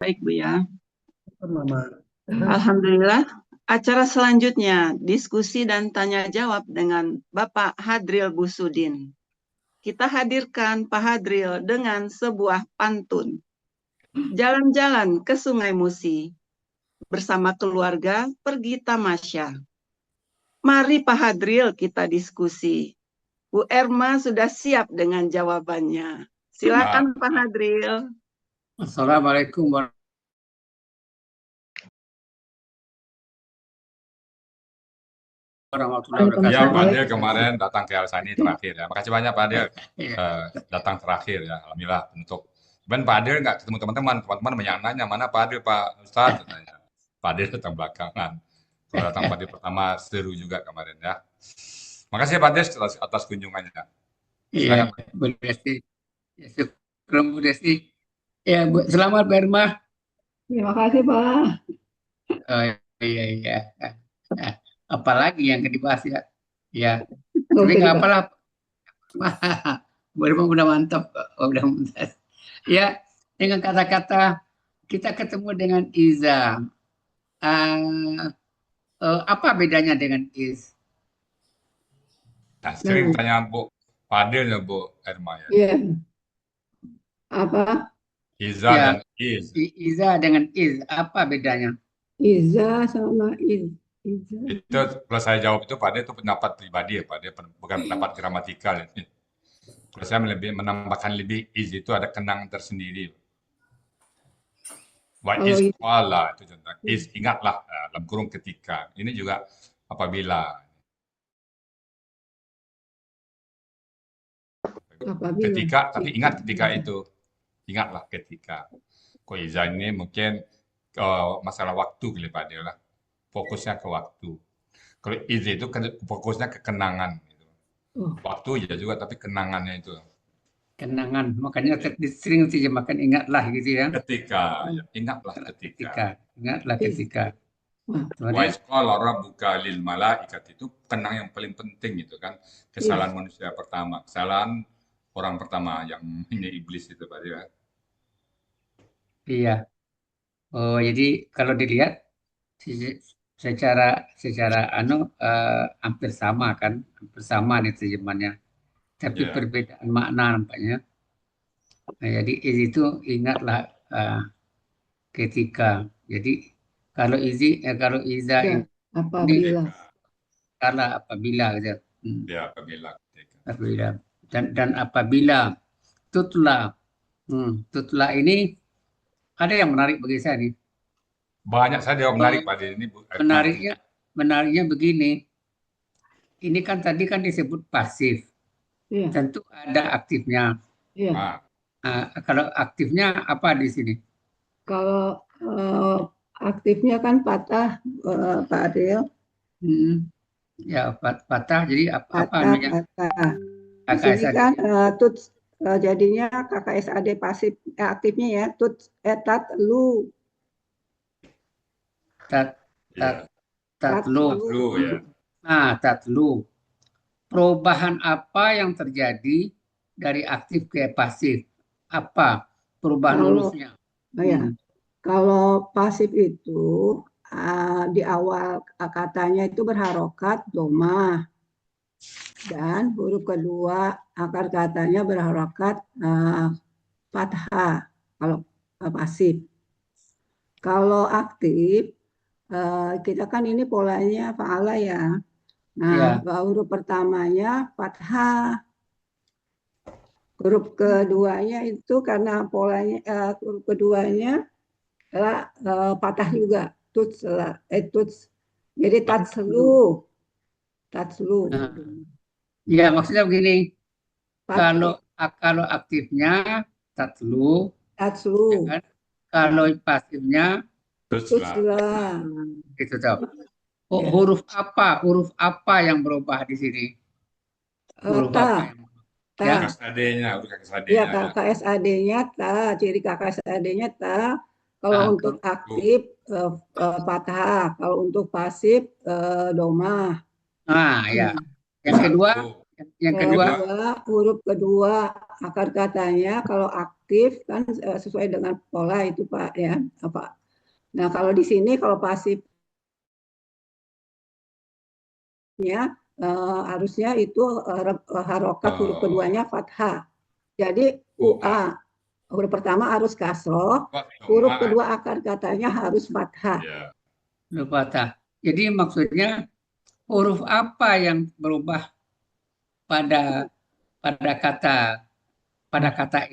Baik, Bu ya. Mama. Alhamdulillah. Acara selanjutnya, diskusi dan tanya jawab dengan Bapak Hadril Busudin. Kita hadirkan Pak Hadril dengan sebuah pantun. Jalan-jalan ke Sungai Musi, bersama keluarga pergi tamasya. Mari Pak Hadril kita diskusi. Bu Erma sudah siap dengan jawabannya. Silakan Pak Hadril. Assalamualaikum warahmatullahi wabarakatuh. Ya, Pak Adil kemarin datang ke Alsani terakhir ya. Makasih banyak Pak Adil datang terakhir ya. Alhamdulillah untuk. Ben Pak Adil nggak ketemu teman-teman. Teman-teman banyak nanya mana Pak Adil Pak Ustadz. Pak Adil datang belakangan. Kalau datang Pak Adil pertama seru juga kemarin ya. Makasih Pak Adil atas kunjungannya. Iya, Bu Desi. Ya, syukur Bu Desi. Ya, Bu, selamat Bu Erma. Terima kasih, Pak. Oh, iya. Apalagi yang dibahas ya. Ya, tapi nggak apalah. Bu Erma udah mantap. Udah mantap. Ya, dengan kata-kata kita ketemu dengan Iza. Apa bedanya dengan Is? Nah, sering tanya Bu Pak Adil ya Bu Erma ya. Iya. Apa? Iza Ya, dan Is. Iza dengan Is, apa bedanya? Iza sama Iz. Iza. Itu kalau saya jawab itu Pak Adil itu pendapat pribadi ya Pak Adil, bukan pendapat gramatikal ini. Kalau saya lebih menambahkan lebih is itu ada kenangan tersendiri. Wa Kalau is itu, qala itu contoh. Is ingatlah dalam kurung ketika. Ini juga apabila apabila. ketika tapi ingat ketika itu. Ingatlah ketika. Kok iza ini mungkin masalah waktu kali Pak Adil lah. Fokusnya ke waktu. Kalau is itu fokusnya ke kenangan gitu. Oh. Waktu ya juga tapi kenangannya itu. Kenangan, makanya sering makan ingatlah gitu ya. Ketika, ya, ingatlah ketika. Ingatlah ketika. Wa isqala rabbuka lil malaikat itu kenang yang paling penting itu kan. Kesalahan manusia pertama, kesalahan orang pertama yang ini iblis itu Pak ya. Iya. Oh, jadi kalau dilihat secara hampir sama kan, hampir sama nih terjemahannya. Tapi Ya. perbedaan makna nampaknya. Nah, jadi itu ingatlah ketika. Jadi kalau iza Ya, ini apabila. kala apabila gitu. Ya, apabila ketika. Apabila dan apabila tutla. Tutla ini ada yang menarik bagi saya nih. Banyak saja yang menarik pada ini Bu. Menariknya begini. Ini kan tadi kan disebut pasif. Iya. Tentu ada aktifnya. Iya. Kalau aktifnya apa di sini? Kalau aktifnya kan patah, Pak Adil. Ya, patah. Jadi apa namanya? Patah. Di sini kan jadinya KKSAD pasif aktifnya ya tatlu. Tatlu ya. Nah, tatlu. Perubahan apa yang terjadi dari aktif ke pasif? Apa perubahan hurufnya? Ya. Kalau pasif itu di awal katanya itu berharokat domah. Dan huruf kedua akar katanya berharokat fathah kalau pasif. Kalau aktif kita kan ini polanya fa'ala ya. Nah, huruf pertamanya fathah. Huruf keduanya itu karena polanya huruf keduanya adalah patah juga. Tuts. Jadi tatslu. Ya, maksudnya begini. Kalau aktifnya tatlu. Ya kan? Kalau pasifnya tutsla. Gitu toh. Huruf apa yang berubah di sini? Huruf apa yang ya? KKSAD-nya, ya KKSAD-nya ta, ciri KKSAD-nya ta. Kalau untuk aktif fathah, kalau untuk pasif domah. Ya. Yang kedua huruf kedua akar katanya kalau aktif kan sesuai dengan pola itu Pak ya, Pak. Nah, kalau di sini kalau pasifnya harusnya itu harokat huruf keduanya fathah. Jadi UA huruf pertama harus kasroh, huruf kedua akar katanya harus fathah. Ya. Huruf fathah. Jadi maksudnya huruf apa yang berubah pada kata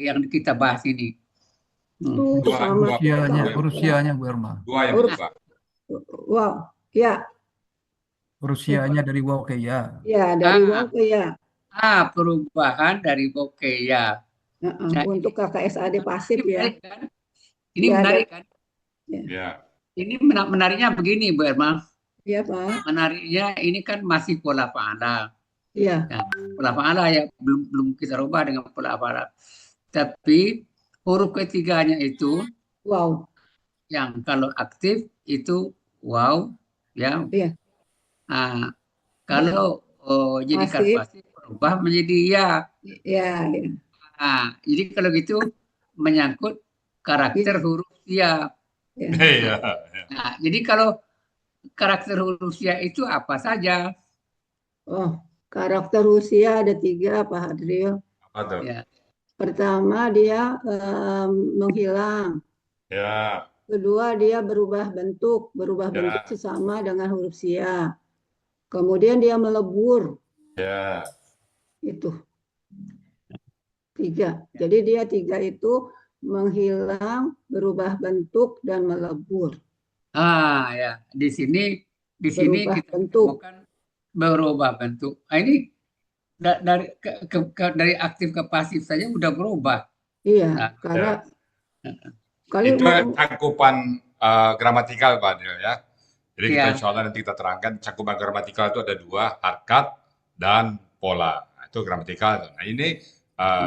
yang kita bahas ini? Itu sama Urusianya Bu Erma. Dua yang berubah. wow, ya. Urusianya dari waw ke ya. Ya, dari waw ke ya. Perubahan dari waw ke ya. Nah, untuk KKSAD pasif ya. Kan? Ini menarik kan? Ya. Ini menariknya begini Bu Erma. Iya Pak. Menariknya ini kan masih pola fa'ala. Iya. Nah, pola fa'ala ya belum kita rubah dengan pola fa'ala. Tapi huruf ketiganya itu wow. Yang kalau aktif itu wow ya. Iya. Nah, kalau jadikan pasif berubah menjadi ya. Ya. Nah, jadi kalau gitu menyangkut karakter huruf ya. Iya. Nah, jadi kalau karakter huruf ya itu apa saja? Oh, karakter usia ada 3 Pak Hadril. Apa tuh? Ya. Pertama dia menghilang. Ya. Kedua dia berubah bentuk sesama dengan huruf sia. Kemudian dia melebur. Ya. Itu 3. Jadi dia 3 itu menghilang, berubah bentuk dan melebur. Ya, di sini kita temukan berubah bentuk. Nah, ini dari aktif ke pasif saja udah berubah. Iya, nah, karena itu cakupan gramatikal Pak Adil ya. Jadi kita insya Allah nanti kita terangkan cakupan gramatikal itu ada 2, harkat dan pola. Nah, itu gramatikal. Nah ini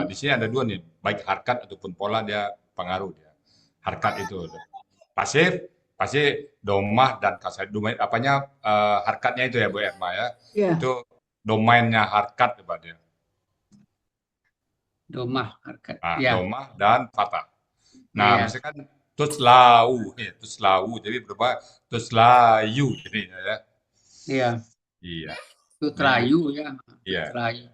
di sini ada 2 nih, baik harkat ataupun pola dia pengaruh dia. Harkat itu pasif domah dan kasar. Domain apanya harkatnya itu ya Bu Erma ya. Itu domainnya harkat Pak Adil. Domah harkat. Domah dan fathah. Nah, misalkan tuslau, jadi berubah tuslayu jadinya ya. Iya. Tuslayu ya. Iya. Tuslayu.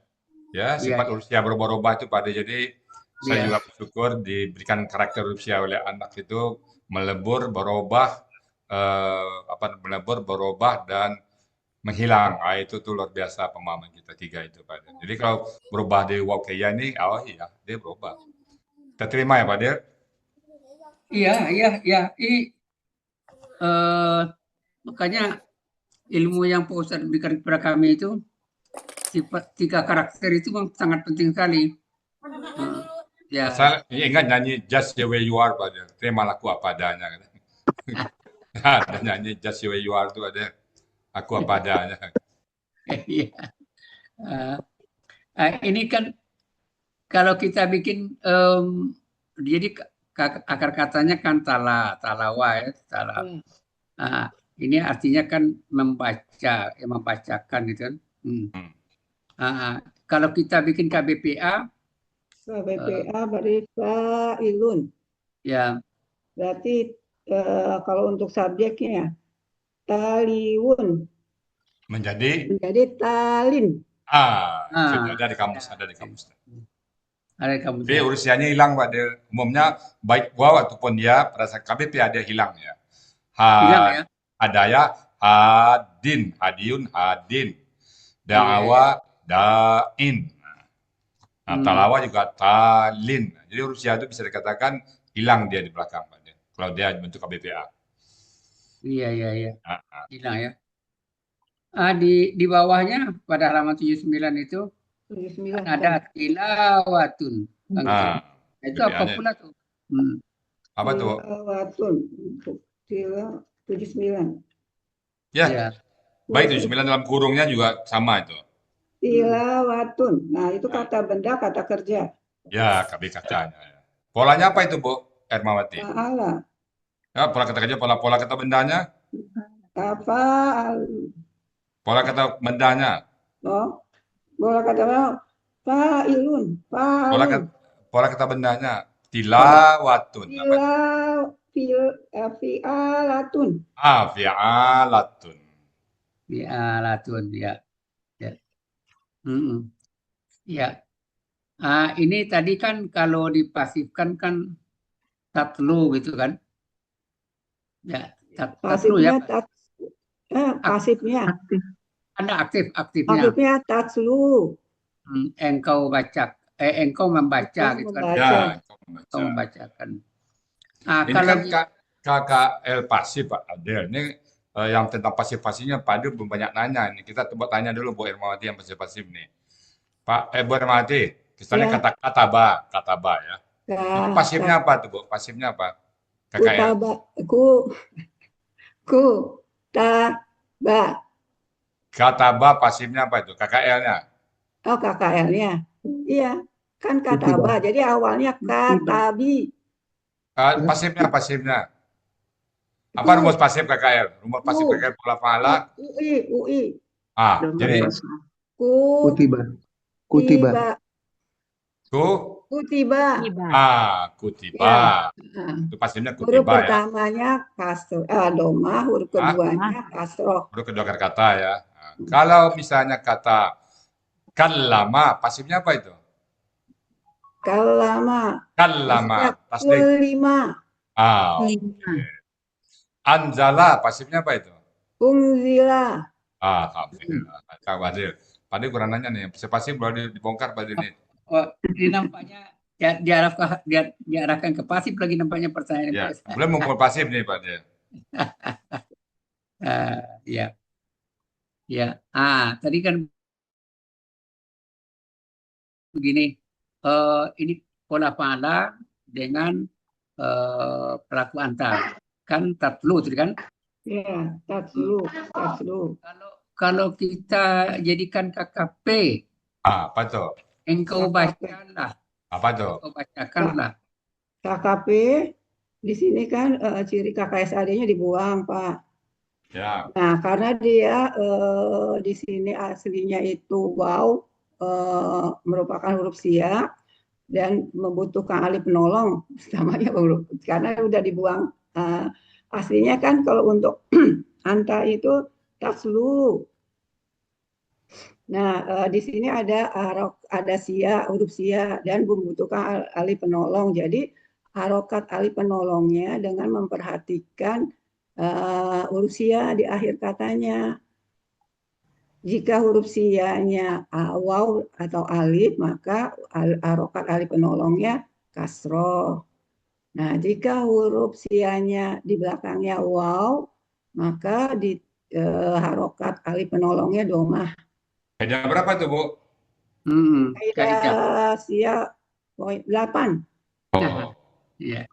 Ya, sifat usia berubah-ubah itu pada jadi saya juga bersyukur diberikan karakter usia oleh anak itu melebur, berubah, dan menghilang. Itu tuh luar biasa pemahaman kita 3 itu Pak Dir. Jadi kalau berubah dari waw ke ya ini, iya dia berubah. Kita terima ya Pak Dir? Iya. Makanya ilmu yang Pak Ustadz berikan kepada kami itu sifat 3 karakter itu sangat penting sekali. Saya ingat nyanyi Just the Way You Are Pak Dir. Terimalah aku apa adanya. Ada nyanyi Just the Way You Are itu ada aku apa adanya. Iya. Ini kan kalau kita bikin jadi akar katanya kan talawa ya, ini artinya kan membacakan gitu kan. Kalau kita bikin KBPA berarti fa'ilun. Ya. Berarti kalau untuk subjeknya taliun. Menjadi talin. Sudah ada di kamus. Jadi urusianya hilang Pak Dir. Umumnya baik waw ataupun dia pada saat KBP ada hilang ya. Hadaya, hadin, hadiun, hadin. Da'awa, da'in. Talawa juga talin. Jadi urusia itu bisa dikatakan hilang dia di belakang Pak Dir. Kalau dia bentuk KBPA. Iya. Hilang ya. Di bawahnya pada halaman 79 itu kan ada tilawatun. Itu apa pula tuh? Apa tuh? Tilawatun. 79. Ya. Baik 79 dalam kurungnya juga sama itu. Tilawatun. Nah, itu kata benda, kata kerja. Ya, KB kacanya. Polanya apa itu, Bu Ermawati? Fa'ala. Ya, pola kata kerja, pola kata bendanya? Pola kata bendanya? Pola kata fa'ilun. Pola kata bendanya. Tilawatun. Apa itu? Fi'alatun. Fi'alatun. Fi'alatun, ya. Ya. Ya. Ini tadi kan kalau dipasifkan kan tatlu gitu kan? Ya, tatlu ya. Pasifnya. Ada aktifnya. Aktifnya tatlu. Engkau membaca gitu kan? Ya, Engkau membacakan. Ini Kalau kan KKL pasif Pak Adel. Ini yang tentang pasif-pasifnya Pak Adel belum banyak nanya. Ini kita coba tanya dulu Bu Ermawati yang pasif-pasif nih. Bu Ermawati, misalnya Ya. kataba ya. Itu pasifnya apa tuh Bu? Pasifnya apa? KKL. Kutaba. Kataba pasifnya apa itu? KKL-nya. Oh, KKL-nya. Iya, kan kataba. Jadi awalnya katabi. Pasifnya. Apa rumus pasif KKL? Rumus pasif KKL pola fa'ala. UI. Jadi Kutiba. kutiba. Ya. Itu pasifnya Huruf kutiba ya. pertamanya domah, huruf keduanya kasroh. Huruf kedua kata ya. Kalau misalnya kata kallama, pasifnya apa itu? Kallama. Tasdik. Kulima. Anzala, pasifnya apa itu? Unzila. Alhamdulillah. Kak Badil. Pak Adil kurang nanya nih, pasif boleh dibongkar Pak Adil nih. ini nampaknya diarahkan ke pasif lagi nampaknya pertanyaan. Ya, boleh mengumpul pasif nih Pak Adil. Ya. Ya. Tadi kan begini. Ini pola fa'ala dengan pelaku antar. Kan tatlu tadi kan? Ya, tatlu. Kalau kita jadikan KKP, apa tuh? engkau bacakanlah. Apa tuh? Engkau bacakanlah. KKP di sini kan ciri KKSAD-nya dibuang, Pak. Ya. Nah, karena dia di sini aslinya itu waw, merupakan huruf sia dan membutuhkan alif penolong namanya karena udah dibuang. Aslinya kan kalau untuk anta itu taslu. Nah, di sini ada huruf sia dan membutuhkan alif penolong. Jadi harokat alif penolongnya dengan memperhatikan huruf sia di akhir katanya. Jika huruf sianya waw atau alif, maka harokat alif penolongnya kasroh. Nah, jika huruf sianya di belakangnya waw, maka di harokat alif penolongnya domah. Kaidah berapa tuh, Bu? Kaidah sia 8. Iya.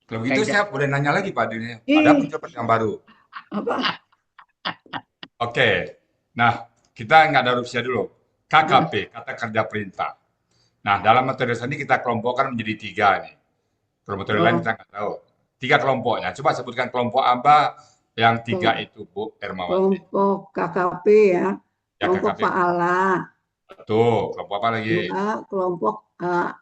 Kalau begitu saya boleh nanya lagi Pak Adil. Ada muncul yang baru. Apa? Oke. Nah, kita nggak ada huruf sia dulu. KKP, kata kerja perintah. Nah, dalam materi ini kita kelompokkan menjadi 3 nih. Kalau materi lain kita nggak tahu. 3 kelompoknya. Coba sebutkan kelompok apa yang 3 itu, Bu Ermawati. Kelompok KKP ya. Kelompok fa'ala. Betul. Kelompok apa lagi? Kelompok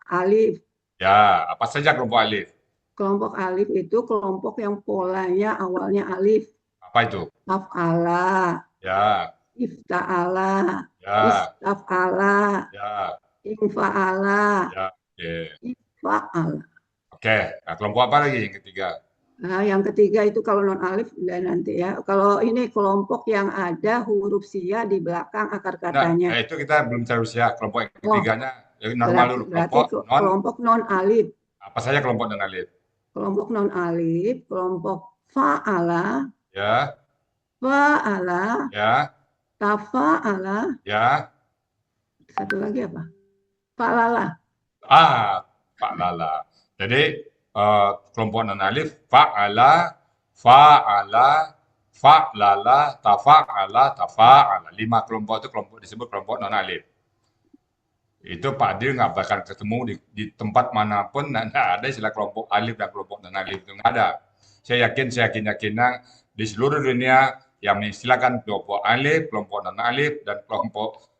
alif. Ya, apa saja kelompok alif? Kelompok alif itu kelompok yang polanya awalnya alif. Apa itu? Af'ala. Ya. Ifta'ala. Ya. Istaf'ala. Ya. Infa'ala. Ya. Oke. Ifa'ala. Oke. Nah, kelompok apa lagi yang ketiga? Nah, yang ketiga itu kalau non alif dan nanti ya. Kalau ini kelompok yang ada huruf sia di belakang akar katanya. Nah, itu kita belum cari sia. Kelompok yang ketiganya normal dulu. Kelompok non alif. Apa saja kelompok non alif? Kelompok non alif, kelompok fa'ala. Ya. Fa'ala. Ya. Tafa'ala. Ya. Satu lagi apa? Fa'lala. Fa'lala. Jadi kelompok non alif fa'ala, fa'ala, fa'lala, tafa'ala. 5 kelompok itu disebut kelompok non alif. Itu Pak Adil nggak bakal ketemu di tempat manapun, nggak ada istilah kelompok alif dan kelompok non alif itu nggak ada. Saya yakinnya di seluruh dunia yang mengistilahkan kelompok alif, kelompok non alif dan kelompok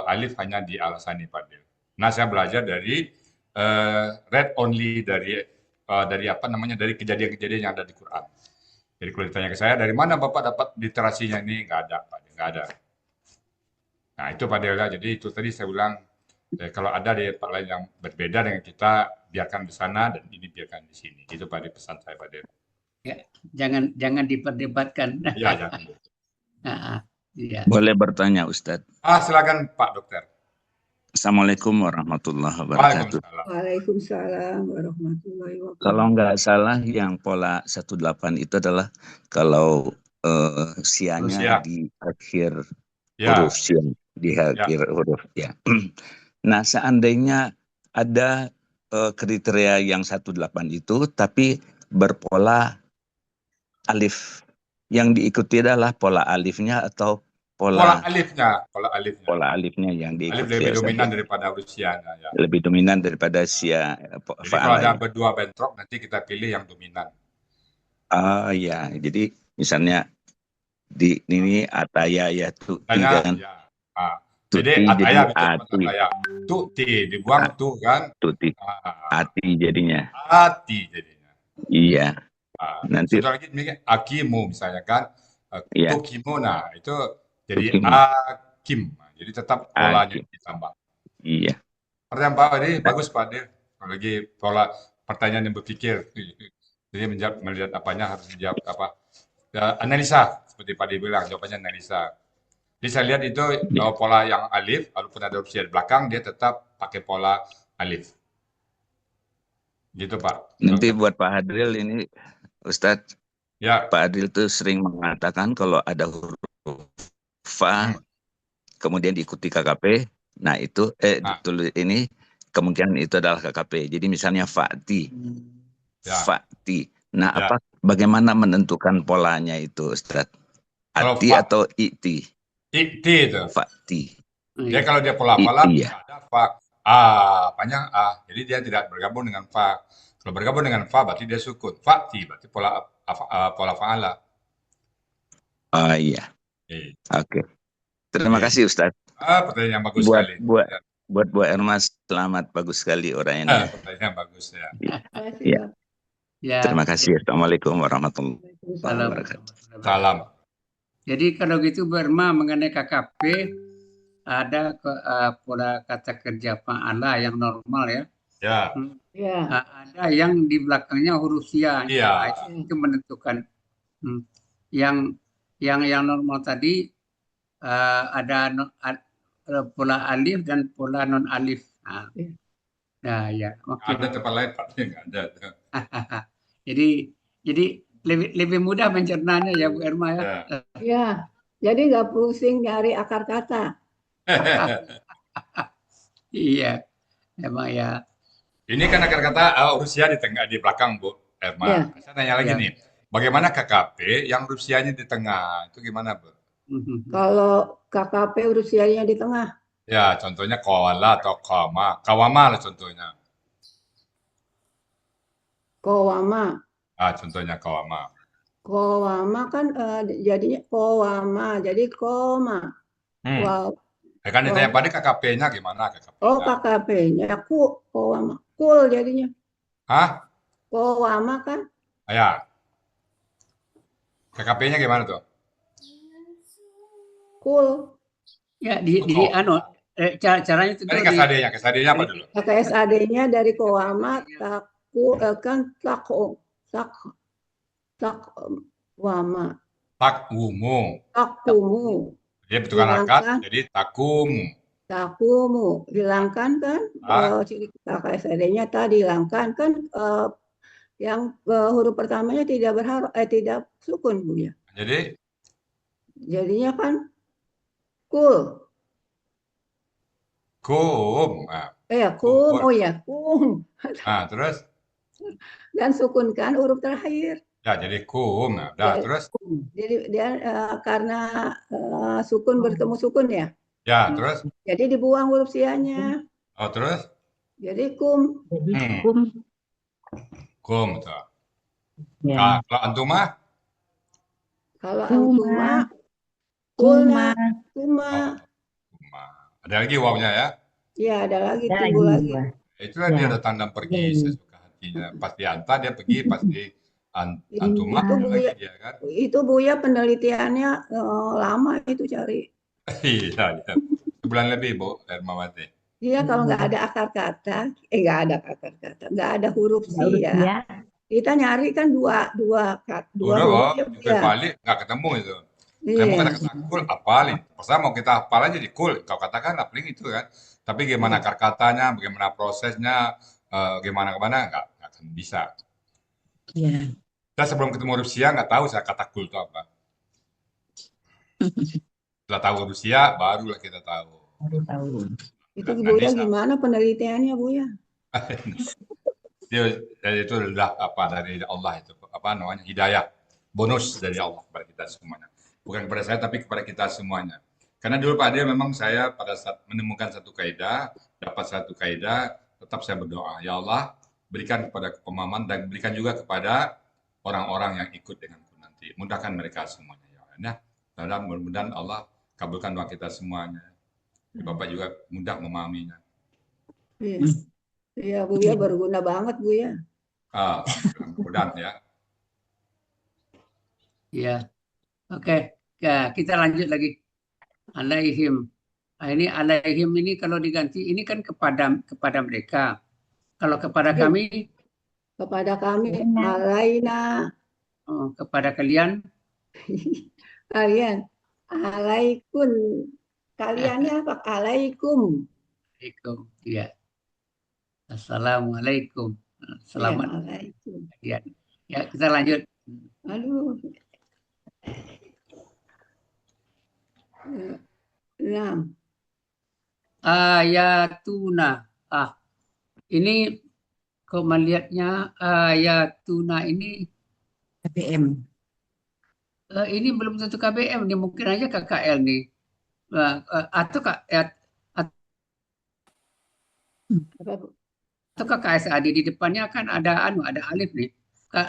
alif hanya di Al-Asani Pak Adil. Nah, saya belajar dari read only dari apa namanya, dari kejadian-kejadian yang ada di Quran. Jadi kalau ditanya ke saya, dari mana Bapak dapat literasinya ini? Nggak ada, Pak. Nggak ada. Nah, itu Pak Dela. Jadi itu tadi saya bilang, kalau ada di tempat lain yang berbeda dengan kita, biarkan di sana dan ini biarkan di sini. Itu Pak pesan saya Pak Dela. Ya, jangan diperdebatkan. Iya, jangan. Iya. Boleh bertanya, Ustadz? Silakan Pak Dokter. Assalamualaikum warahmatullahi wabarakatuh. Waalaikumsalam. Waalaikumsalam warahmatullahi wabarakatuh. Kalau nggak salah, yang pola 18 itu adalah kalau sianya Rusia. di akhir Ya, huruf sia, di akhir huruf ya. Nah, seandainya ada kriteria yang 18 itu, tapi berpola alif, yang diikuti adalah pola alifnya atau pola pola alifnya. yang Alif diikuti. lebih ya, dominan Ustadz. daripada Rusianya. Ya. Lebih dominan daripada sia Jadi kalau fa'ala ada ya. berdua bentrok, nanti kita pilih yang dominan. Ya, jadi misalnya di ini ataya ya tuti Tanya, kan, ya. tuti Jadi ataya jadi betul ati, ataya. Tuti dibuang tuh kan. tuti ati jadinya. Ati jadinya. Iya, nanti Satu lagi akimu misalnya kan. Iya. Tukimu, nah itu jadi Tukimu. akim. Jadi tetap polanya Akim. ditambah. iya. Pertanyaan Pak Adi, bagus Pak Adi. Kalau lagi pola pertanyaan yang berpikir. Jadi melihat apanya harus dijawab apa. Analisa, seperti Pak Adi bilang, jawabannya analisa. Jadi saya lihat itu pola yang alif, walaupun ada opsi di belakang, dia tetap pakai pola alif. Gitu Pak. Nanti buat Pak Hadril ini, Ustadz, Ya, Pak Hadril tuh sering mengatakan kalau ada huruf fa, kemudian diikuti KKP, nah itu ditulis ini kemungkinan itu adalah KKP. Jadi misalnya fa'ti, Ya. fa'ti. Nah, Ya. bagaimana menentukan polanya itu, Ustadz? Kalau Ati fa- atau iti? Ikti itu. Fa'ti. Dia kalau dia pola-pola, Iya. ada fa, panjang a. Jadi dia tidak bergabung dengan fa. Kalau bergabung dengan fa, berarti dia sukun. Fa'ti, berarti pola fa'ala. Oh iya. Oke. Terima Iya. kasih, Ustadz. Pertanyaan yang bagus Buat sekali. buat Bu Erma, selamat, bagus sekali uraiannya. Pertanyaan bagus ya. Iya. Ya. Terima kasih. Assalamualaikum warahmatullahi Salam. wabarakatuh. Salam. Jadi kalau gitu Berma mengenai KKP ada pola kata kerja fa'ala yang normal ya. Ya. Ya. Ada yang di belakangnya huruf sia. Iya. Itu menentukan. Yang normal tadi ada pola alif dan pola non alif. Nah, ya. Ada tempat lain Pak, nggak ada. Jadi lebih mudah mencernanya ya Bu Erma ya. Ya. Jadi nggak pusing nyari akar kata. Iya, emang ya. Ini kan akar kata Rusia di tengah, di belakang Bu Erma. Ya. Saya tanya lagi nih, bagaimana KKP yang Rusianya di tengah? Itu gimana Bu? Kalau KKP urusianya di tengah. Ya, contohnya kawala atau kawama. Kawama lah contohnya. Kowama. Contohnya kawama. Kowama kan jadinya kowama. Jadi koma. Wow. Kan ditanya pada KKP-nya gimana? Oh, KKP-nya kowama. Kul jadinya. Hah? Kowama kan? Ya. KKP-nya gimana tuh? Kul. Ya, caranya itu Tadi KSAD-nya. KSAD-nya apa dulu? KSAD-nya dari kowama takwama. Takumu. Takumu. Dia bentukan harokat, jadi takumu. Takumu. Hilangkan kan? Ciri KSAD-nya tadi hilangkan kan yang huruf pertamanya tidak sukun Bu ya. Jadi? Jadinya kan kul. Kum. Kum. Oh ya, kum. Terus? Dan sukunkan huruf terakhir. Ya, jadi kum. Terus? Jadi dia karena sukun bertemu sukun ya. Ya, terus? Jadi dibuang huruf sianya. Oh, terus? Jadi kum. Kum. Ya. Kalau antuma? Kalau antuma, kulna, kuma. Ada lagi wawnya ya? Ya, ada lagi, tunggu lagi. Itulah dia datang dan pergi sesuka hatinya. Pas diantar dia pergi, pas di antuma Itu lagi Buya, dia kan. itu Buya penelitiannya lama itu cari. Iya, iya. Sebulan lebih, Bu Hermawati. Iya, kalau nggak ada akar kata, nggak ada akar kata, nggak ada huruf sia, kita nyari kan dua Udah, huruf oh, ya, Bu jungkir ya. balik nggak ketemu itu. Kamu Iya, kata-kata kul, apalin. Pasal mau kita hafal aja di kul, kau katakan apalin itu kan. Tapi gimana akar katanya, bagaimana prosesnya, gimana kemana, nggak akan bisa. Iya. Saya sebelum ketemu huruf sia nggak tahu saya kata kul itu apa. Setelah tahu huruf sia, barulah kita tahu. Baru tahu. itu Nggak Buya bisa. gimana penelitiannya Buya? Itu adalah apa dari Allah itu, apa namanya, hidayah, bonus dari Allah kepada kita semuanya. Bukan kepada saya tapi kepada kita semuanya. Karena dulu Pak Ade memang saya pada saat menemukan satu kaidah, dapat satu kaidah, tetap saya berdoa, ya Allah berikan kepada pemahaman dan berikan juga kepada orang-orang yang ikut denganku nanti. Mudahkan mereka semuanya ya Allah. Nah, dan mudah-mudahan Allah kabulkan doa kita semuanya. Bapak juga mudah memahaminya. Iya, iya Buya berguna banget Buya. Mudah-mudahan ya. Ya, oke. Ya, kita lanjut lagi. Alaihim. Nah, ini alaihim ini kalau diganti ini kan kepada mereka. Kalau kepada kami, Kepada kami, alaina, kepada kalian, kalian, alaikun, kaliannya apa? Alaikum. Assalamualaikum. Ya. Assalamualaikum. Selamat Ya, alaikum. kalian. Ya, kita lanjut. Aduh. 6. Ayatuna. Ini kok melihatnya ayatuna ini KBM. ini belum tentu KBM nih, mungkin aja KKL nih. Atau KSAD di depannya kan ada alif nih.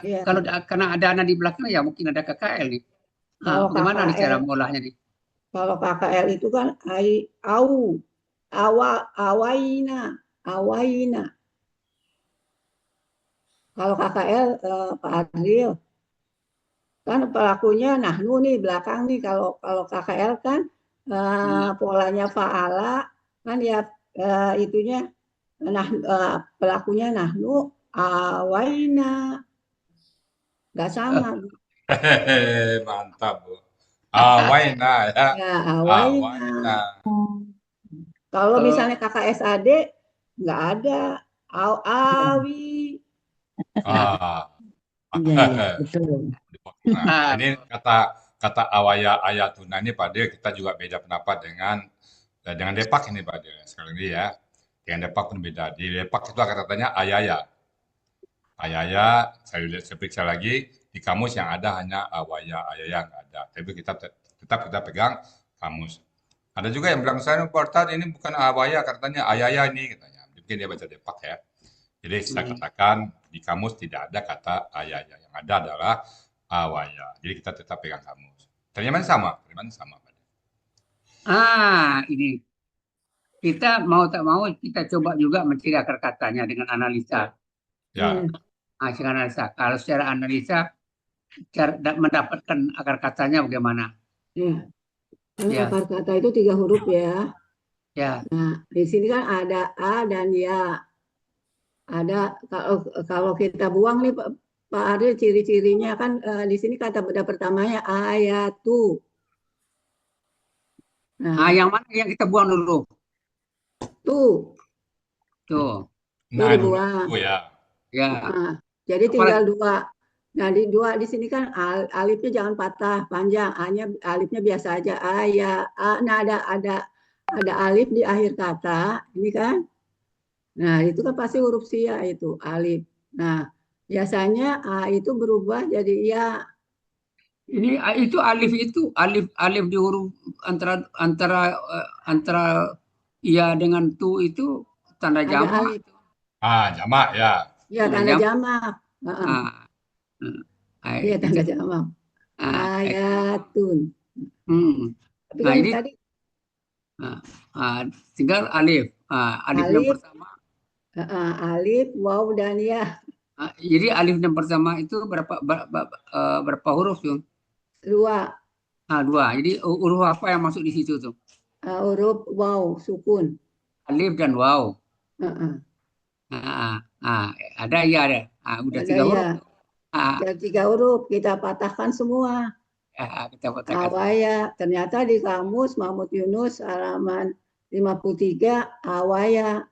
Iya. Kalau karena ada ana di belakang ya mungkin ada KKL nih. Kalau Bagaimana nih KKL, cara mengolahnya nih? kalau KKL itu kan awaina, awaina. Kalau KKL Pak Adril kan pelakunya nahnu nih belakang nih. Kalau KKL kan polanya faala kan ya itunya pelakunya nahnu awaina. Nggak sama. Mantap, Bu. Awaina ya. Ya, awaina. Kalau misalnya KKSAD nggak ada awi. Betul. Nah, ini kata awaya ayatuna ini Pak De, kita juga beda pendapat dengan Depak ini Pak De. Sekali lagi ya. Dengan Depak pun beda. Di Depak itu katanya ayaya. Ayaya, saya periksa lagi, di kamus yang ada hanya awaya, ayaya nggak ada. Tapi tetap kita pegang kamus. Ada juga yang bilang, saya Pak ini bukan awaya, katanya ayaya ini, katanya. Mungkin dia baca Depak ya. Jadi saya katakan, di kamus tidak ada kata ayaya. Yang ada adalah awaya. Jadi kita tetap pegang kamus. Ternyata sama. Ini. Kita mau tak mau, kita coba juga mencari akar katanya dengan analisa. Ya. Secara analisa. Kalau secara analisa, mendapatkan akar katanya bagaimana? Ya. Karena akar kata itu 3 huruf ya. Ya. Nah, di sini kan ada a dan ya. Ada kalau kita buang nih Pak Adil, ciri-cirinya kan di sini kata benda pertamanya ayatu. Nah, yang mana yang kita buang dulu? Tuh. Nah, dibuang. Ya. Nah, jadi tinggal 2. Nah, di 2 di sini kan alifnya jangan patah, panjang. A-nya alifnya biasa aja. Nah, ada alif di akhir kata, ini kan. Nah, itu kan pasti huruf sia itu, alif. Nah, biasanya A itu berubah jadi ya. Ini itu alif di huruf antara ya dengan tu itu tanda jamak. Jamak ya. Iya, tanda jamak. Iya, tanda jamak. Ayatun. Tapi nah, ini tadi tinggal alif. Alif yang pertama. Alif, waw, dan ya. Jadi alif yang pertama itu berapa huruf tuh? 2. 2. Jadi huruf apa yang masuk di situ tuh? Huruf waw, sukun. Alif dan waw. Uh-uh. Ada ya ada. Udah Ada 3 huruf. ya. Ada 3 huruf, kita patahkan semua. Kita katakan. Awaya, ternyata di kamus Mahmud Yunus halaman 53 awaya.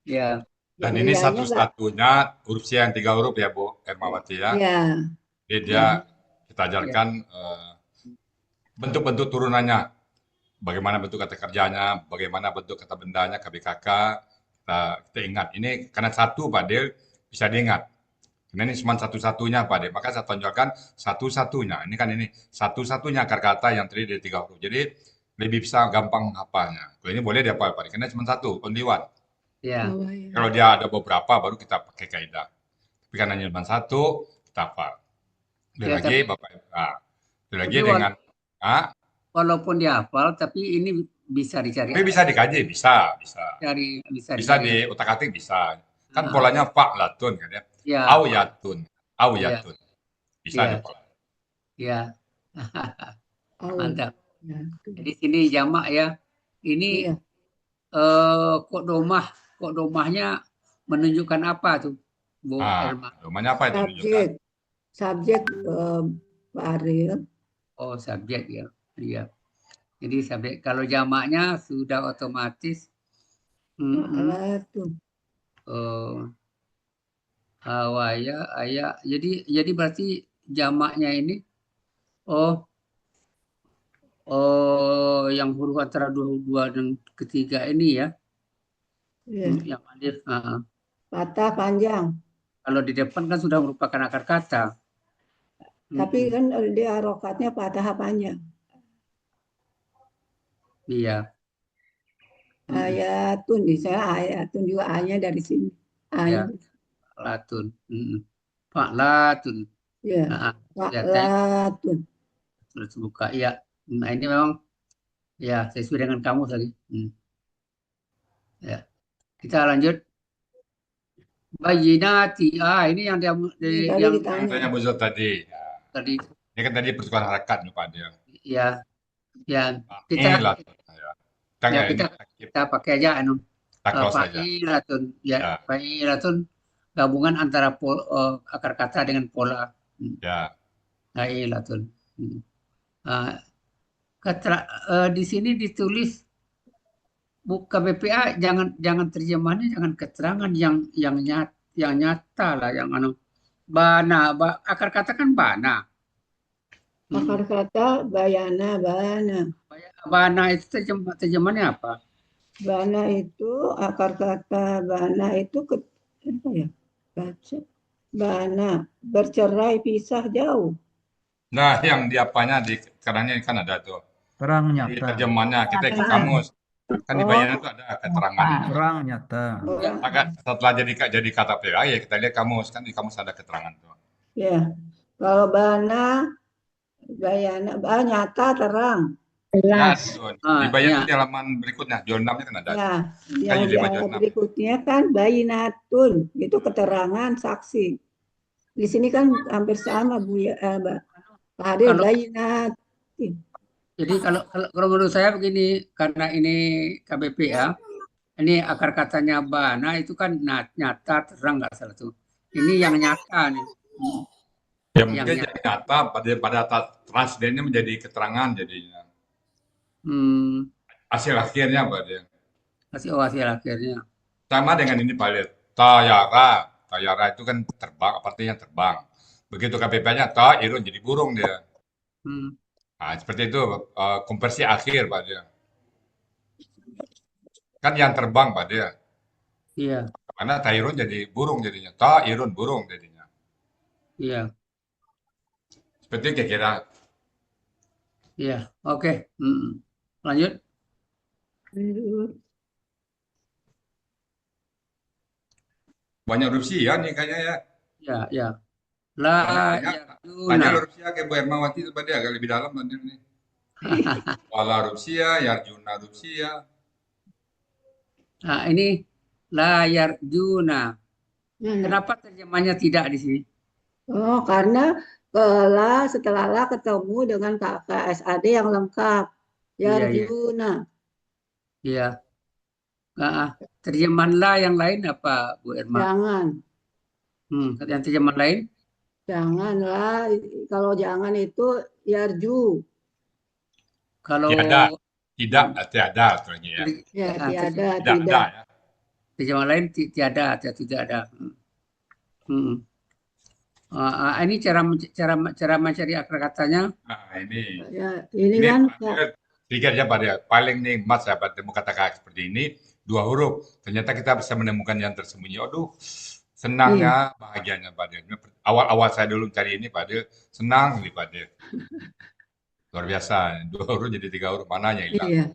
Ya. Dan Jadi ini ya-nya satu-satunya huruf C yang 3 huruf ya Bu Ermawati ya. Ya. Jadi dia kita ajarkan bentuk-bentuk turunannya. Bagaimana bentuk kata kerjanya, bagaimana bentuk kata bendanya, KBKK. Kita ingat. Ini karena satu Pak Del bisa diingat. Karena ini cuma satu-satunya Pak Del. Maka saya tonjolkan satu-satunya. Ini kan ini satu-satunya akar kata yang terdiri dari 3 huruf. Jadi lebih bisa gampang hafalnya. Kalau ini boleh dihafal Pak Del. Karena cuma satu, only one. Ya. Kalau dia ada beberapa baru kita pakai kaidah. Tapi karena cuma satu, kita hafal. Lagi Bapak lagi dengan walaupun dihafal tapi ini bisa dicari. Tapi bisa dikaji, bisa. Bisa dicari. di utak-atik bisa. Kan polanya fa'latun kan ya. Ya. Awyatun. Bisa Ya. ada pola. Ya. Mantap. Ya. Jadi sini jamak ya. Ini kok domahnya menunjukkan apa tuh, Bu Erma? Domahnya apa itu menunjukkan? Subjek Pak Ariel. Oh, subjek ya. Iya. Jadi subjek. Kalau jamaknya sudah otomatis hawaya, ayah. Jadi berarti jamaknya ini yang huruf antara dua dan ketiga ini ya. Yang alif. Patah panjang. Kalau di depan kan sudah merupakan akar kata. Tapi kan dia harokatnya patah panjang. Iya. Ayatun, misalnya ayatun juga A-nya dari sini. Ya. Latun. Pak Latun. Ya. Pak Latun. Terus buka. Ya. Nah ini memang ya sesuai dengan kamus lagi. Ya. Kita lanjut. Bayinati. Ini yang yang tanya Bu Zul tadi. Tadi. Ini kan tadi pertukaran harakat nih Pak Del. Iya. Ya. Kita pakai aja fa'ilatun. Ya. Fa'ilatun gabungan antara akar kata dengan pola. Ya. Fa'ilatun. Di sini ditulis buka BPA jangan terjemahannya jangan keterangan yang nyata lah yang bana akar kata kan bana. Akar kata bayana. Bana itu terjemahannya apa? Bana itu akar kata bana itu apa ya? Baca. Bana bercerai pisah jauh. Nah, yang di apanya di keterangannya kan ada tuh. Terang nyata. Di terjemahannya kita ikut kamus. Kan di bayangan itu ada keterangan. Terang nyata. Maka setelah jadi kata PA ya kita lihat kamus kan di kamus ada keterangan tuh. Ya. Kalau bana bayana nyata terang. Jelas. Di bayangan di halaman berikutnya, di 6-nya kan ada. Ya, yang berikutnya kan bayinatun, itu keterangan saksi. Di sini kan hampir sama Bu ya, Mbak. Ada bayinat. Jadi kalau menurut saya begini, karena ini KBPA, ini akar katanya bana itu kan nyata terang nggak salah tuh. Ini yang nyata nih. Ya mungkin jadi nyata pada translatornya menjadi keterangan jadinya. Hasil akhirnya Pak dia. Hasil akhirnya. Sama dengan ini Pak lihat. Tayara itu kan terbang, artinya terbang. Begitu KBP-nya irun jadi burung dia. Nah, seperti itu konversi akhir Pak dia. Kan yang terbang Pak dia. Iya. Karena tairun jadi burung jadinya. Irun burung jadinya. Iya. Seperti kira-kira. Iya, oke. Lanjut. Banyak erupsi ya nih kayaknya ya. Ya. Banyak erupsi kayak Bu Ermawati itu tadi agak lebih dalam tadi nih. Wala erupsi ya, Yarjuna erupsi ya. Nah, ini La yarjuna. Nah, Kenapa terjemahnya tidak di sini? oh, karena setelah la ketemu dengan kakak SAD yang lengkap. Iya, iya, Yarjuna. iya. Terjemahan la yang lain apa, Bu Irma? Jangan. Yang terjemahan lain? Janganlah. Kalau jangan itu yarju. Kalau Tidak, tiada artinya ya. Ya, tiada, Tidak ada ya. terjemahan lain tiada atau tidak ada. Ini cara mencari akar katanya. Nah, ini Ya, ini kan tiga aja pada paling nikmat saya bertemu kata-kata seperti ini 2 huruf. Ternyata kita bisa menemukan yang tersembunyi. Aduh, senangnya, bahagianya pada. Awal-awal saya dulu cari ini pada senang nih pada. Luar biasa. 2 huruf jadi 3 huruf, mana yang hilang? iya.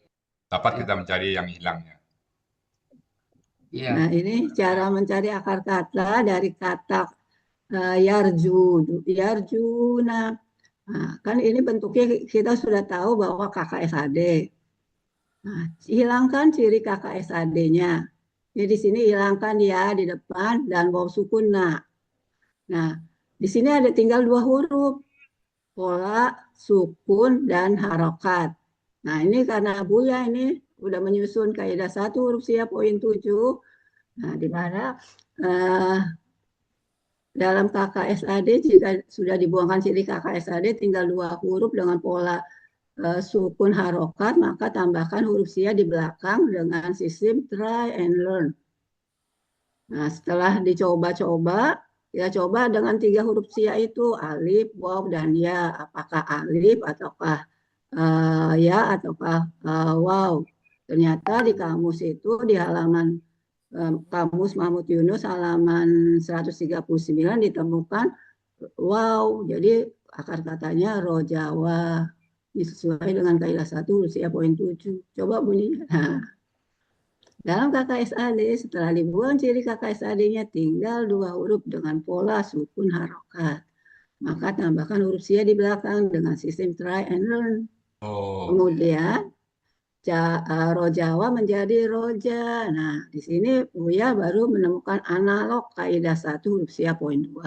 Dapat kita mencari yang hilangnya. Iya. Nah, ini cara mencari akar kata dari kata yarjuna. Nah, kan ini bentuknya kita sudah tahu bahwa KKSAD. Nah, hilangkan ciri KKSAD-nya. Jadi di sini hilangkan ya di depan dan waw sukun na. Nah, di sini ada tinggal 2 huruf. Pola, sukun, dan harokat. Nah, ini karena Buya ini udah menyusun kaidah 1 huruf siap poin 7. Nah, di mana dalam KKSAD jika sudah dibuangkan ciri KKSAD tinggal 2 huruf dengan pola sukun harokat, maka tambahkan huruf sia di belakang dengan sistem try and learn. Nah, setelah dicoba-coba, ya coba dengan 3 huruf sia itu, alif, waw, dan ya. Apakah alif ataukah ya ataukah waw. Ternyata di kamus itu di halaman Kamus Mahmud Yunus halaman 139 ditemukan wow, jadi akar katanya rojawa. Sesuai dengan kaidah 1 usia poin 7. Coba bunyinya. Nah, dalam KKSAD setelah dibuang ciri KKSAD-nya tinggal 2 huruf dengan pola sukun harokat. Maka tambahkan huruf sia di belakang dengan sistem try and learn. Kemudian rojawa menjadi roja. Nah, di sini Buya baru menemukan analog kaidah 1 huruf sia poin 2.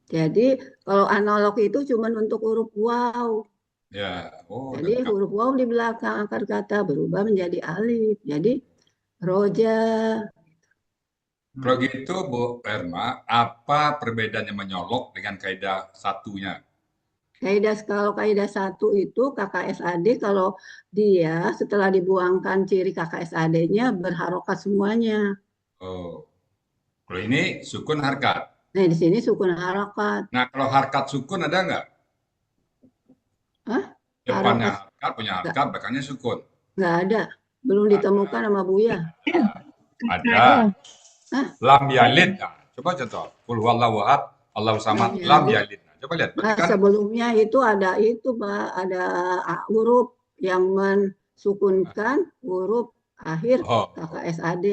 Jadi kalau analog itu cuma untuk huruf waw. Ya. Jadi huruf waw di belakang akar kata berubah menjadi alif. Jadi roja. Kalau gitu Bu Erma, apa perbedaannya menyolok dengan kaidah satunya? Kalau kaidah 1 itu KKSAD kalau dia setelah dibuangkan ciri KKSAD-nya berharokat semuanya. Oh. Kalau ini sukun harkat. Nah, di sini sukun harokat. Nah, kalau harkat sukun ada nggak? Hah? Depannya harkat, punya harkat, belakangnya sukun. Nggak ada. Belum ditemukan sama Buya. Ada. Lam yalid. Nah, coba contoh. Qul huwallahu ahad, Allahu samad, lam yalid. Nah, coba lihat. Nah, sebelumnya itu ada itu, Pak, ada huruf yang mensukunkan huruf akhir KKSAD.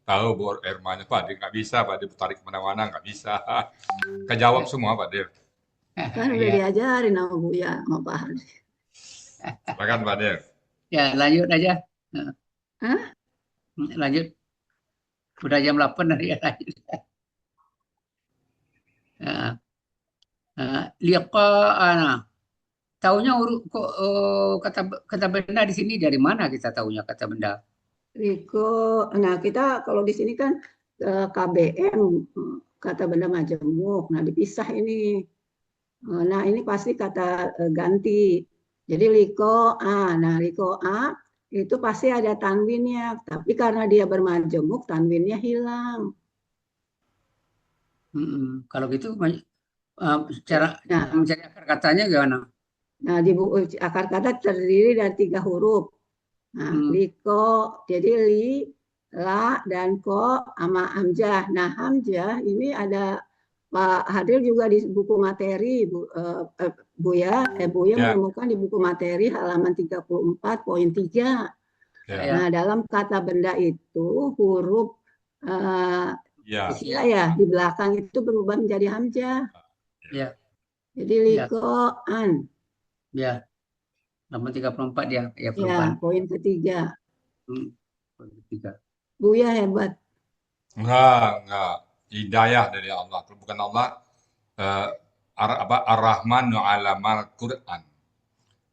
Tahu Bu Ermanya, Pak, dia nggak bisa, Pak, dia tarik kemana-mana, nggak bisa. Kejawab semua, Pak, dia. Kan udah diajarin sama Buya, sama Pak Hadi. Silakan, Pak Dir. Ya, lanjut aja. Hah? Lanjut. Udah jam 8 tadi ya, lanjut. Liqa'ana. Taunya kok kata benda di sini dari mana kita taunya kata benda? Riko, nah kita kalau di sini kan KBM kata benda majemuk, nah dipisah ini. Nah ini pasti kata ganti. Jadi liko a, nah liko a itu pasti ada tanwinnya, tapi karena dia bermajemuk tanwinnya hilang. Kalau gitu cara mencari akar katanya gimana? Nah di akar kata terdiri dari 3 huruf. Nah, liko, jadi li, la, dan ko, sama hamzah. Nah, hamzah ini ada Pak Hadil juga di buku materi, Buya menemukan di buku materi halaman 34.3. Nah, dalam kata benda itu huruf di belakang itu berubah menjadi hamzah. Jadi liko an. Ya. Nomor 34 dia ya perubahan. Ya, poin ketiga. Poin ketiga. Buya hebat. Enggak. Hidayah dari Allah. Kalau bukan Allah, eh, Ar-Rahmanu alamal Quran.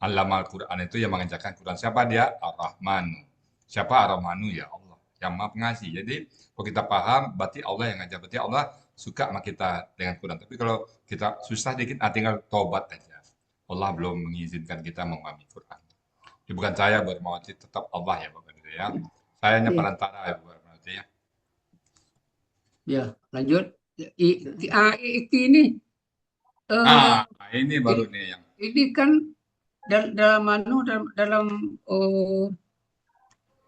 Alamal Quran itu yang mengerjakan Quran. Siapa dia? Ar-Rahmanu. Siapa Ar-Rahmanu? Ya Allah. Yang Maha Pengasih. Jadi, kalau kita paham, berarti Allah yang ngajar. Berarti Allah suka sama kita dengan Quran. Tapi kalau kita susah dikit, tinggal tobat aja. Allah belum mengizinkan kita memahami Quran. Jadi bukan saya bermawati, tetap Allah ya Bapak Ibu ya. Saya hanya Iya. perantara ya Bapak Ibu ya. Ya, lanjut. Iki ini Ini baru nih yang ini kan dalam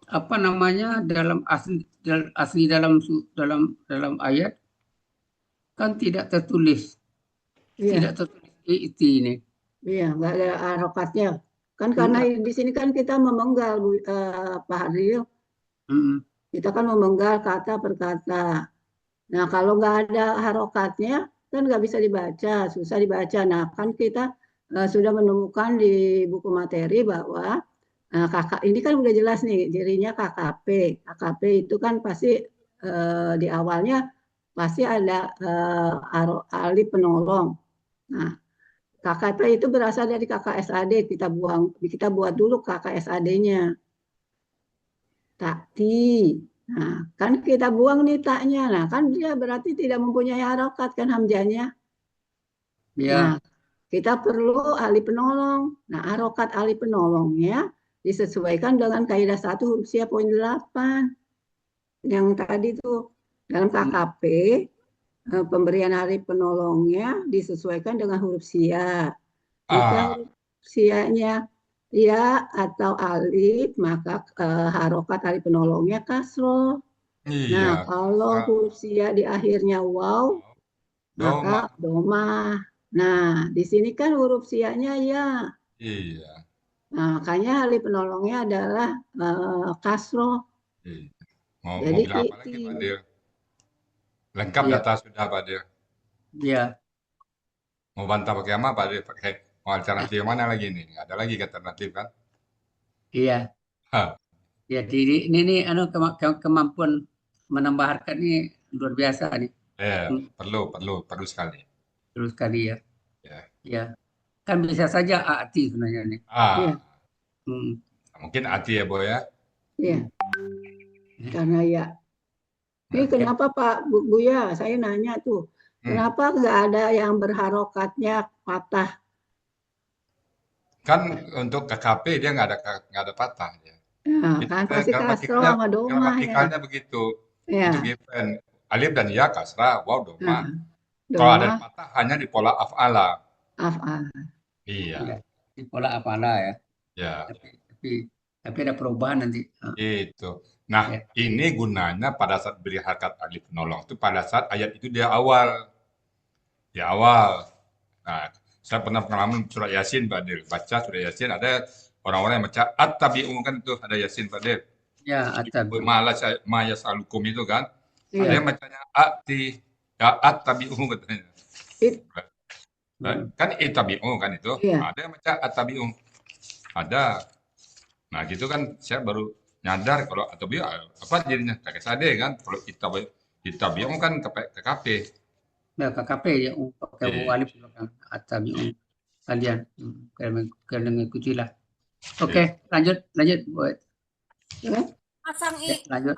apa namanya, dalam asli dalam ayat kan tidak tertulis. Iya. Tidak tertulis ini. Iya, nggak ada harokatnya. Kan karena di sini kan kita memenggal, Pak Hadril. Kita kan memenggal kata per kata. Nah, kalau nggak ada harokatnya, kan nggak bisa dibaca, susah dibaca. Nah, kan kita sudah menemukan di buku materi bahwa kakak ini kan udah jelas nih, dirinya KKP. KKP itu kan pasti di awalnya pasti ada ahli penolong. Nah, KKP itu berasal dari KKSAD, kita buat dulu KKSAD-nya. Takti. Nah, kan kita buang nih taknya. Nah, kan dia berarti tidak mempunyai harokat kan hamzahnya. Ya. Nah, kita perlu ahli penolong. Nah, harokat ahli penolongnya disesuaikan dengan kaidah 1 huruf sia poin 8. Yang tadi tuh dalam KKP pemberian ahli penolongnya disesuaikan dengan huruf sia. Jika huruf sianya ya atau alif, maka harokat ahli penolongnya kasroh. Nah, kalau huruf sia di akhirnya waw, maka domah. Nah, di sini kan huruf sianya ya. Iya. Nah, makanya ahli penolongnya adalah kasroh. Mau Jadi bilang apa lagi Pak Dir? Lengkap data sudah Pak Dir. Iya. Mau bantah pakai apa Pak Dir? Pakai mau alternatif mana lagi nih? Nggak ada lagi alternatif kan? Iya. Jadi ini kemampuan menambah harkat ini luar biasa nih. Perlu sekali. Perlu sekali ya. Ya. Kan bisa saja arti sebenarnya nih. Iya. Mungkin arti ya Boy ya. Iya. Karena ya. Ini kenapa Pak Buya? Saya nanya tuh. Kenapa nggak ada yang berharokatnya patah? Kan untuk KKP dia nggak ada patah dia. Nah, kan pasti kasroh sama domah ya. Gramatikalnya begitu. Ya. Itu given. Alif dan ya kasrah, waw domah. Domah. Kalau ada patah hanya di pola af'ala. Af'ala. Iya. Di pola af'ala ya. Ya. Tapi ada perubahan nanti. Itu. Nah, ini gunanya pada saat beri harkat ahli penolong itu pada saat ayat itu di awal. Di awal. Nah, saya pernah pengalaman surat Yasin, Pak Dir. Baca surat Yasin, ada orang-orang yang baca at-tabi'un kan itu, ada Yasin, Pak Dir. Ya, at-tabi'un. Ma yas'alukum itu kan. Ada yang bacanya at-tabi'un katanya. Kan it-tabi'un kan itu. Ada yang baca at-tabi'un. Ada. Nah, gitu kan saya baru nyadar kalau at-tabi'un apa jadinya? KKSAD kan. Kalau it-tabi'un kan KKP. Ya, KKP ya, pakai alif belakang at-tabi'un kalian mengikutilah. Oke, lanjut buat. Lanjut.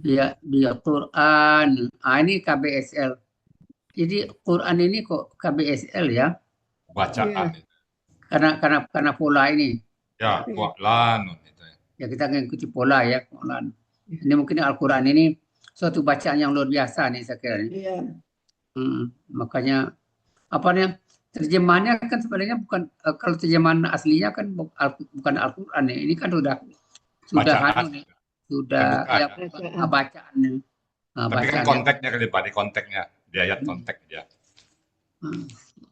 Ya, dia Quran. Ini KBSL. Jadi Quran ini kok KBSL ya? Bacaan. Karena pola ini. Ya, lan. Ya, kita mengikuti pola ya. Ini mungkin Al-Quran ini suatu bacaan yang luar biasa nih saya kira. Iya. Makanya terjemahannya kan sebenarnya bukan, kalau terjemahan aslinya kan bukan Al-Quran ya. Ini kan sudah bacaan ya. Tapi kan konteksnya kan di konteksnya, di ayat konteks dia.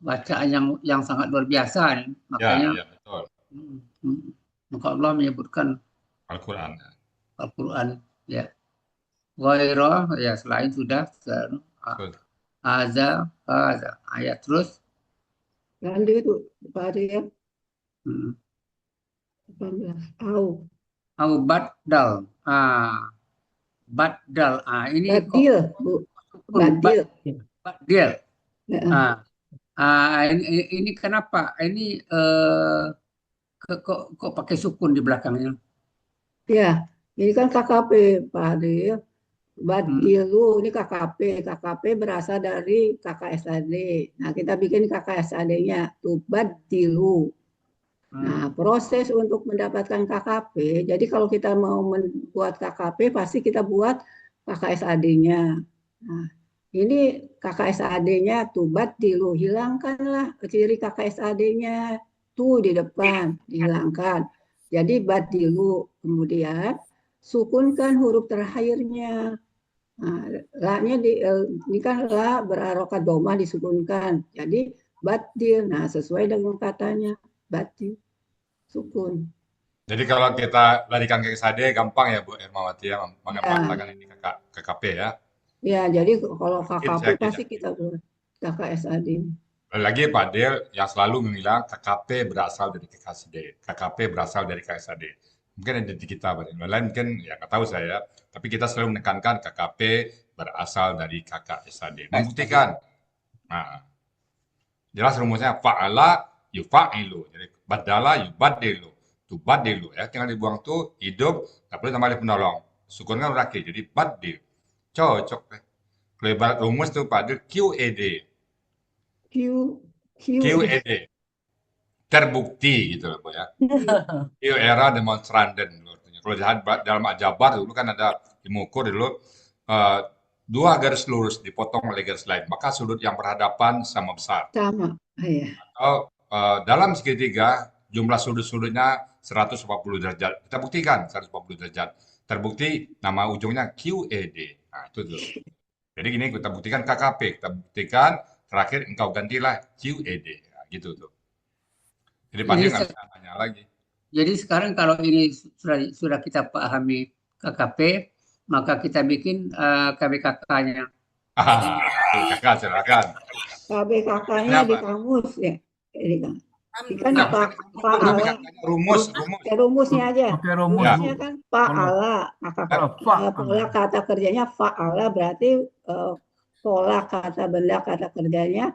Bacaan yang sangat luar biasa nih. Makanya ya, betul. Maka Allah menyebutkan Al-Quran ya. Ghairah ya, selain sudah Aza ayat terus. Lanjut itu Pak ya. 18. Au. Oh, badal. Badal. Ini kok Badil, Bu. Badil. badil. Heeh. Ini kenapa? Ini kok pakai sukun di belakangnya? Ya, ini kan KKP, Pak Adil. Badilu ini KKP. KKP berasal dari KKSAD. Nah, kita bikin KKSAD-nya tuh Badilu. Nah, proses untuk mendapatkan KKP, jadi kalau kita mau membuat KKP, pasti kita buat KKSAD-nya. Nah, ini KKSAD-nya tuh Badilu, hilangkanlah ciri KKSAD-nya tuh di depan, dihilangkan. Jadi Badilu, kemudian sukunkan huruf terakhirnya. Nah, la-nya ini kan la berharokat domah disukunkan. Jadi batil. Nah, sesuai dengan katanya batil sukun. Jadi kalau kita larikan ke SAD gampang ya Bu Ermawati ya, Ya, mengatakan ini KKP ya. ya, jadi kalau Yakin, KKP saya yakin, pasti yakin. kita buat KKSAD. Lagi Pak Del yang selalu bilang KKP berasal dari KKSD, KKP berasal dari KKSD. Mungkin ada di kita, yang lain mungkin ya nggak tahu saya, tapi kita selalu menekankan KKP berasal dari KKSD. Membuktikan. Nah, jelas rumusnya fa'ala yufa'ilu. Jadi badala yubadilu. Tubadilu ya, tinggal dibuang tuh hidup, nggak perlu tambah alif penolong. Sukun kan udah jadi badil. Cocok deh. Kalau ibarat rumus tuh Pak Del QED. Q QED. Terbukti gitu loh Bu ya. Q era demonstranden artinya. Kalau dalam ajabar dulu kan ada dimukur dulu dua garis lurus dipotong oleh garis lain, maka sudut yang berhadapan sama besar. sama. Ya. Atau dalam segitiga jumlah sudut-sudutnya 140 derajat. Kita buktikan 140 derajat. Terbukti nama ujungnya QED. Nah, itu tuh. Jadi gini kita buktikan KKP, kita buktikan terakhir engkau gantilah QED. Nah, gitu tuh. Jadi pasti nggak bisa nanya lagi. Jadi sekarang kalau ini sudah kita pahami KKP, maka kita bikin KBKK-nya. Kakak silakan. KBKK-nya di kamus ya. Ini kan. Kan Pak rumusnya aja. Rumusnya kan fa'ala. Pola kata kerjanya fa'ala berarti pola kata benda kata kerjanya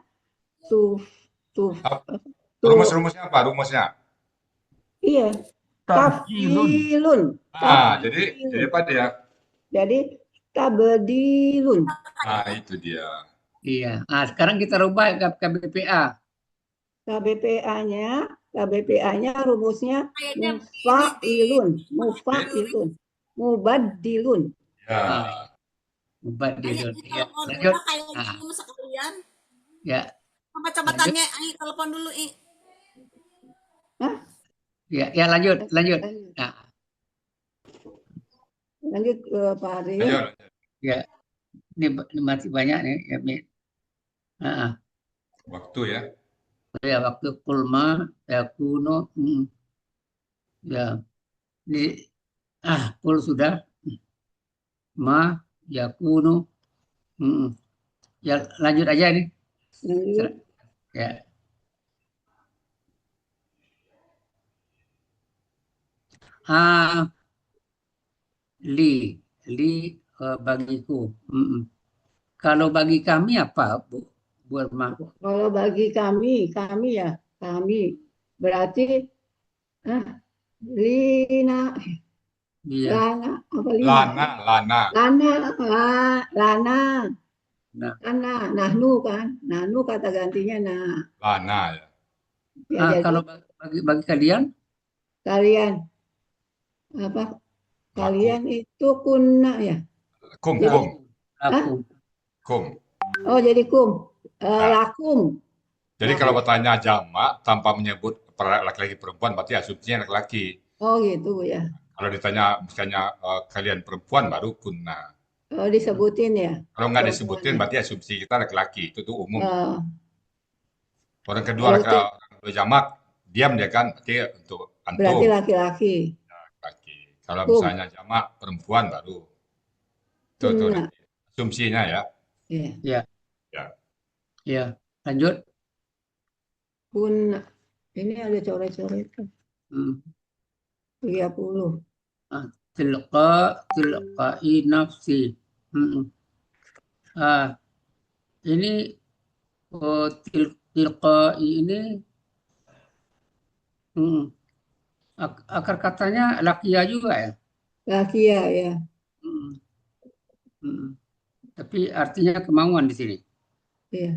Rumusnya apa? Rumusnya? Iya. Tafilun. Jadi apa dia? Jadi tabdilun. Nah, itu dia. Iya. Nah, sekarang kita rubah KBPA. KBPA-nya rumusnya mufa'ilun, mubaddilun. Ya. Mubaddilun. Ya. Lanjut. Ya. Coba tanya, telepon dulu, Hah? Ya, lanjut. Nah. Lanjut Pak Aryo. Ya. Ini masih banyak nih. Ya. Waktu ya. Ya, waktu kulma ya kuno. Ya. Ini kul sudah. Ma ya kuno. Ya, lanjut aja nih. Lanjut. Ya. Bagiku. Kalau bagi kami apa, Bu Erma? Kalau bagi kami ya, kami berarti lina, Iya. lana, apa lina? Lana, nahnu kan, nahnu kata gantinya nah. Lana ya. Ya, Kalau bagi kalian? Kalian apa? Kalian itu kunna ya? Kum. Oh, jadi kum. Lakum. Jadi kalau bertanya jamak tanpa menyebut laki-laki perempuan berarti asumsinya laki-laki. Oh, gitu ya. Kalau ditanya misalnya kalian perempuan baru kunna. Oh, disebutin ya. Kalau nggak disebutin berarti asumsi kita laki-laki, itu tuh umum. Orang kedua jamak diam dia kan, berarti untuk antum. Berarti laki-laki. Laki. Kalau misalnya jamak perempuan baru. Itu asumsinya ya. Iya. Ya, lanjut. Kunna. Ini ada coret-coret. 30. tilqai nafsi. Ini tilqai ini akar katanya lakia juga ya. Lakia ya. Tapi artinya kemauan di sini. Iya.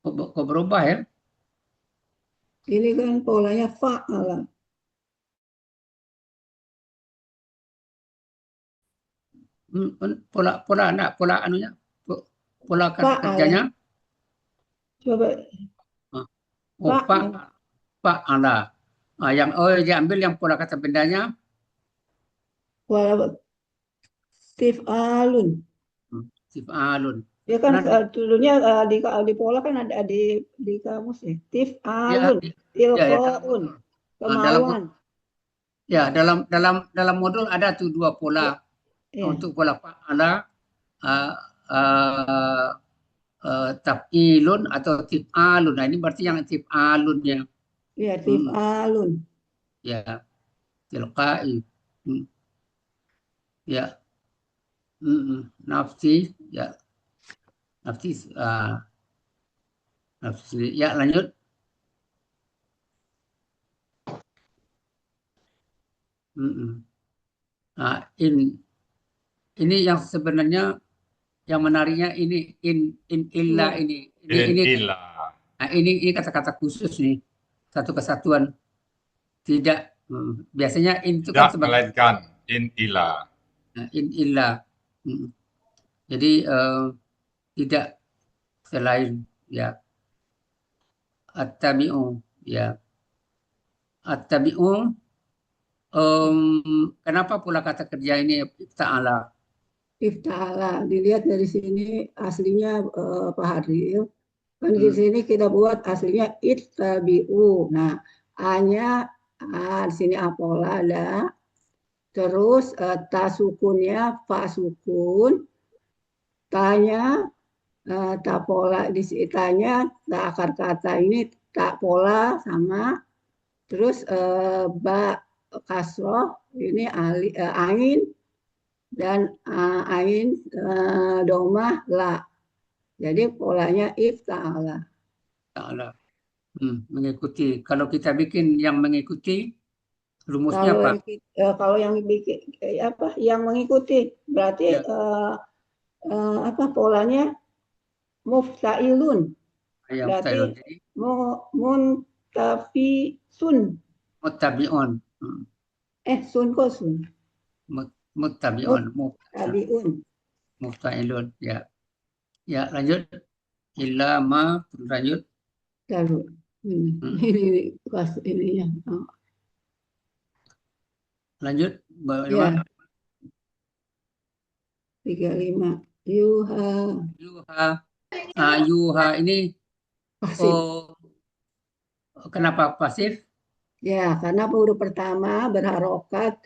Kok berubah ya? Ini kan polanya fa'ala. Pola anunya, pola Fa'ala. kerjanya. Coba. Fa'ala. Yang diambil yang pola kata bendanya. Pola tif'alun. Tif'alun. Ya kan dulunya di pola kan ada di kamus ya. Tif'alun, tilqaun, kemauan. Dalam modul ada tuh dua pola. Untuk pola fa'ala, taf'ilun atau tif'alun. Nah, ini berarti yang tif'alunnya. Ya, tif'alun. Ya, tilqai. Ya. Nafsi, ya. Nafsi, nafsi. Ya, lanjut. Ini yang sebenarnya yang menariknya ini illa ini. Ini kata-kata khusus nih. Satu kesatuan. Tidak, biasanya itu kan sebagai melainkan in illa. In illa. Jadi tidak selain ya. At-tabi'u ya. At-tabi'u kenapa pula kata kerja ini ifta'ala? Ifta'ala, dilihat dari sini aslinya Pak Hadril. Kan di sini kita buat aslinya ittabi'u. Nah, A-nya di sini apola ada. Terus ta sukunnya fa sukun. Ta-nya ta pola di sini ta-nya ta akar kata ini ta pola sama. Terus ba kasroh ini ain dan ain domah la. Jadi polanya ifta'ala. Mengikuti. Kalau kita bikin yang mengikuti, rumusnya apa? Kalau yang bikin apa? Yang mengikuti berarti apa polanya muftailun. Berarti muntafisun. Muttabi'un. Sun kok sun. Muttabi'un. Muftailun. Ya. Ya, lanjut. Illa ma, lanjut. Lalu ini pas ininya. Lanjut. Ya. 35. Yuha. Yuha ini pasif. Kenapa pasif? Ya, karena huruf pertama berharokat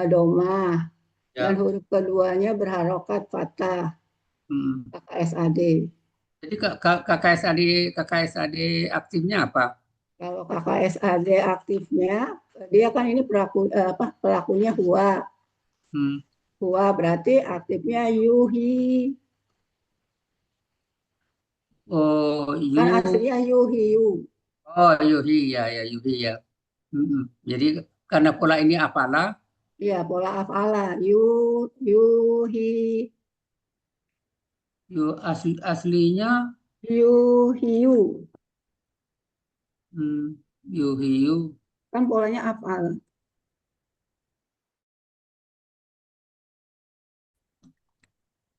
domah. Dan huruf keduanya berharokat fathah. KKSAD. Jadi KKSAD aktifnya apa? Kalau KKSAD aktifnya, dia kan ini pelakunya huwa. Huwa berarti aktifnya yuhi. Kan aslinya yuhiyu. Yuhi ya, yuhi ya. Jadi karena pola ini apalah? Iya, pola afala. Yuhi. Aslinya yuhiyu. Yuhiyu. Kan polanya afal.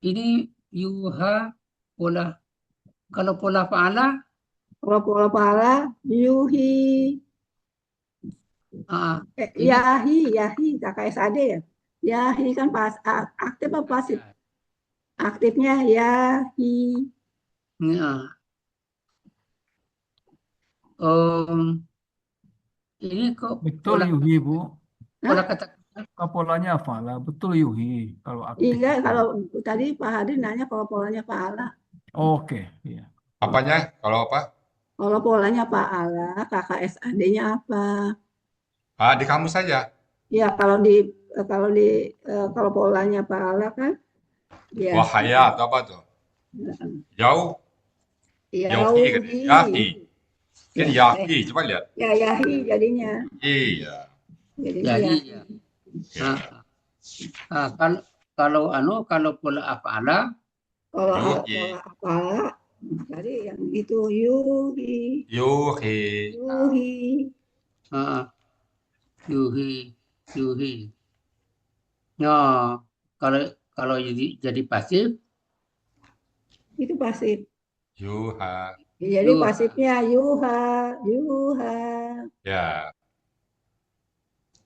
Ini yuha pola. Kalau pola fa'ala? Kalau pola fa'ala yuhi. Yahi, KKSAD ya. Yahi kan pas aktif apa pasif? Aktifnya yahi. Ini kok betul yuhi, Bu. Pola kata polanya fa'ala, betul yuhi kalau aktif. Iya, kalau tadi Pak Hadi nanya kalau polanya fa'ala. Oke, iya. Apanya? Kalau apa? Kalau polanya fa'ala, KKSAD-nya apa? Di kamus saja. Ya, kalau polanya pahala kan ya Wahaya atau apa tuh? Jauh, Yauhi kan? Yauhi. Yahi. Kan Ya, Yahi, coba lihat. ya Yahi jadinya. Iya. Jadinya Jadi Yahi. ya. Kalau pola afala Kalau Yuhi. pola apalah tadi yang itu Yuhi. Yuhi. Yuhi. yuhi. Ya, kalau jadi pasif Itu pasif. Yuha. Jadi Yuha. pasifnya Yuha, Yuha. Ya.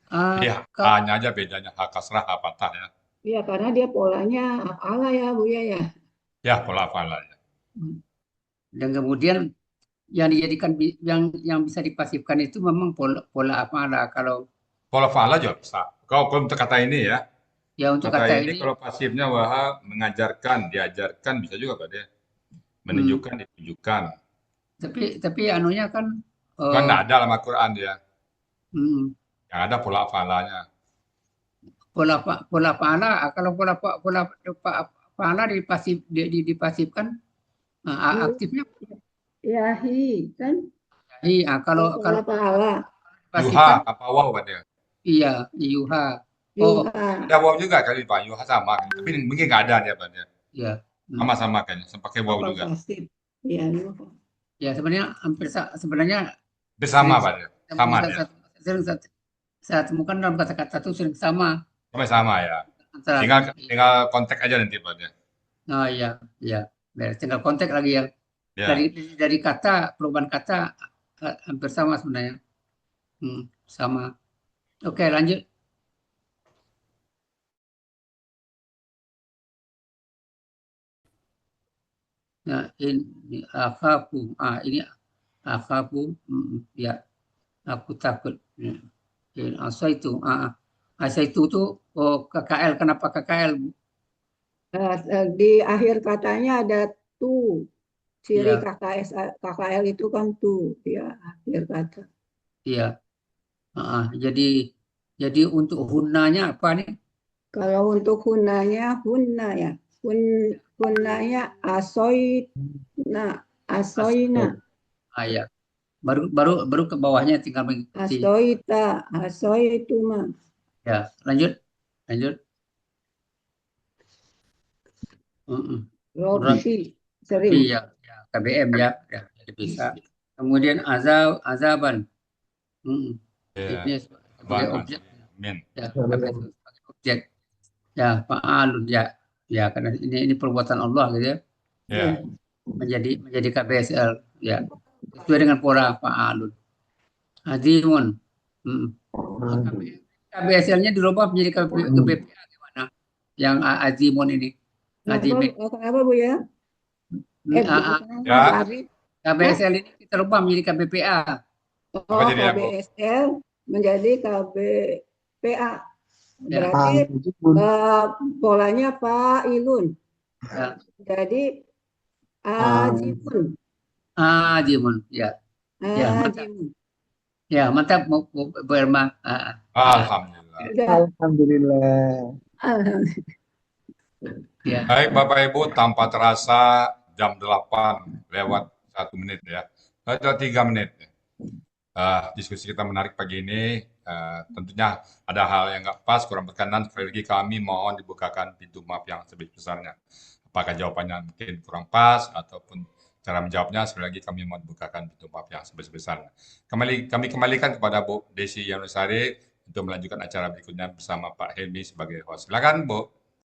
Ah, Jadi ka- hanya aja bedanya hak kasrah, hak fathah ya. Iya, karena dia polanya apalah ya, Bu ya. Ya, pola afalanya. dan kemudian yang dijadikan yang bisa dipasifkan itu memang pola afala. Kalau Pola fa'ala juga bisa. Kalau untuk kata ini ya, ya untuk kata kata ini ini kalau pasifnya waha mengajarkan, diajarkan bisa juga Pak dia. Menunjukkan, ditunjukkan. tapi anunya kan Kan nggak ada dalam Al-Quran dia. hmm, Yang ada pola fa'alanya. pola afala. Kalau pola afala dipasifkan aktifnya Yahi kan iya. Kalau pola pahala. Yuha, dipasifkan apa waw Pak dia? iya yuha. Yuha. Ada waw juga kali Pak, Yuha sama. Tapi mungkin nggak ada dia Pak dia. Ya. Sama-sama kayaknya, pakai waw Kapal juga. pasif. Iya, Yuha. Ya sebenarnya sebenarnya Bersama Pak dia. Sama dia. saya temukan dalam kata-kata itu sering sama Sama-sama ya. antara Tinggal kontak aja nanti Pak dia. oh iya beres. Tinggal konteks lagi yang Ya. dari kata perubahan kata hampir sama sebenarnya. Sama. Oke, lanjut. Nah, ini akhafu. Ini akhafu. Ya, aku takut. Asaitu. Asaitu itu KKL. Kenapa KKL? Di akhir katanya ada tu. Ciri Ya. KKL itu kan tu, ya akhir kata. Iya. Jadi untuk hunanya apa nih? Kalau untuk hunanya hunna ya. Hunanya asoina. Ya. Baru ke bawahnya tinggal mengikuti. Asoituma. Ya, lanjut. Rofi, sering. Iya, KBM ya, jadi bisa. Kemudian azaban. Ini sebagai objek. Ya, sebagai objek. Ya, fa'alun ya karena ini perbuatan Allah gitu ya. Ya. Menjadi KBSL ya. Sesuai dengan pola fa'alun. Azimun. KBSL-nya dirubah menjadi ke BPA gimana? Yang azimun ini. Kenapa Bu ya? KBSL ini kita rubah menjadi KBPA. KBSL menjadi KBPA. Berarti polanya fa'ilun. Jadi azimun. Azimun, ya. Azimun. Ya, mantap Bu Irma. Alhamdulillah. Ya. Baik Bapak Ibu, tanpa terasa jam 8 lewat 1 menit ya. Atau 3 menit. Diskusi kita menarik pagi ini. Tentunya ada hal yang nggak pas, kurang berkenan. Sekali lagi kami mohon dibukakan pintu maaf yang sebesar-besarnya. Apakah jawabannya mungkin kurang pas ataupun cara menjawabnya, sekali lagi kami mohon dibukakan pintu maaf yang sebesar-besarnya. Kami kembalikan kepada Bu Desi Yanusari untuk melanjutkan acara berikutnya bersama Pak Helmi sebagai host. Silakan Bu.